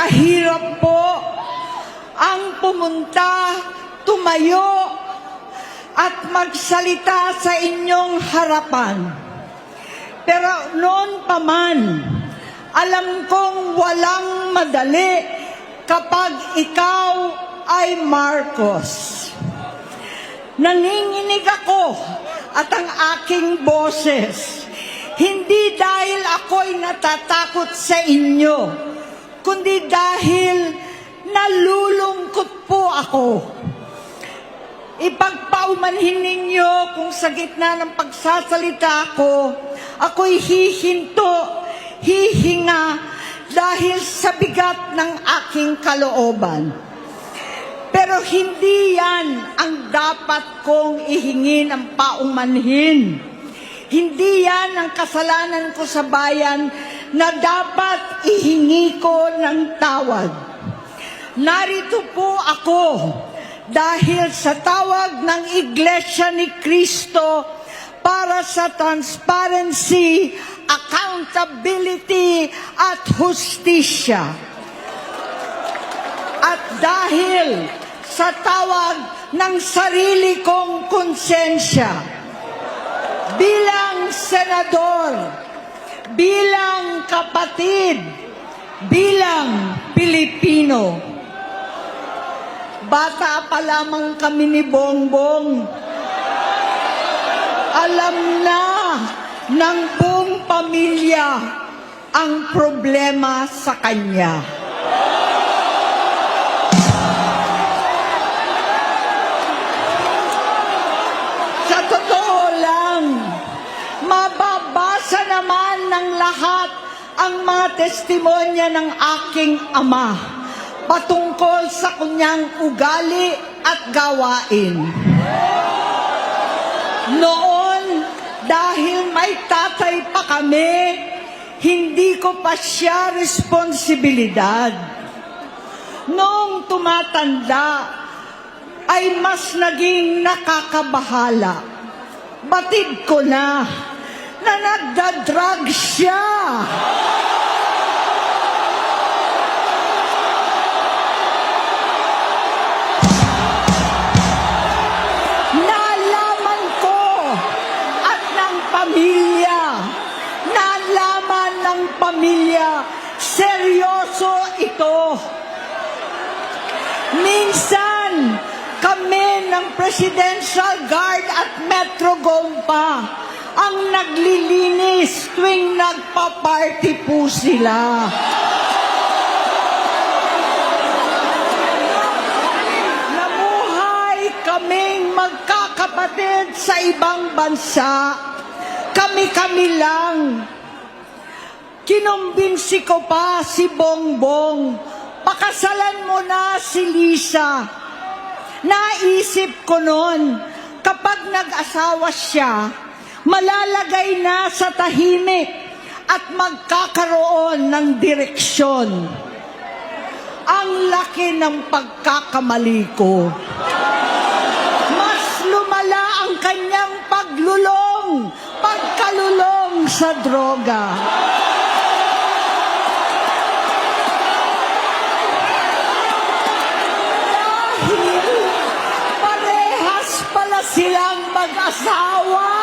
Mahirap po ang pumunta, tumayo, at magsalita sa inyong harapan. Pero noon pa man, alam kong walang madali kapag ikaw ay Marcos. Nanginginig ako at ang aking boses, hindi dahil ako'y natatakot sa inyo, kundi dahil nalulungkot po ako. Ipagpaumanhin ninyo kung sa gitna ng pagsasalita ko, ako'y hihinto, hihinga dahil sa bigat ng aking kalooban. Pero hindi yan ang dapat kong ihingi ng paumanhin. Hindi yan ang kasalanan ko sa bayan na dapat ihingi ko ng tawad. Narito po ako dahil sa tawag ng Iglesia ni Cristo para sa transparency, accountability at hustisya. At dahil sa tawag ng sarili kong konsensya, bilang senador, bilang kapatid, bilang Pilipino. Bata pa lamang kami ni Bongbong. Alam na ng buong pamilya ang problema sa kanya. Sa totoo lang, mababasa naman ng lahat ang mga testimonya ng aking ama patungkol sa kanyang ugali at gawain. Noon, dahil may tatay pa kami, hindi ko pa siya responsibilidad. Noong tumatanda, ay mas naging nakakabahala. Batid ko na nagda-drug siya. Pamilya, seryoso ito. Minsan, kami ng Presidential Guard at Metro Gompa ang naglilinis tuwing nagpa-party po sila. Namuhay kaming magkakapatid sa ibang bansa. Kami-kami lang. Kinumbinsi ko pa si Bongbong, pakasalan mo na si Lisa. Naisip ko noon, kapag nag-asawa siya, malalagay na sa tahimik at magkakaroon ng direksyon. Ang laki ng pagkakamali ko. Mas lumala ang kanyang pagkalulong sa droga. Silang mag-asawa.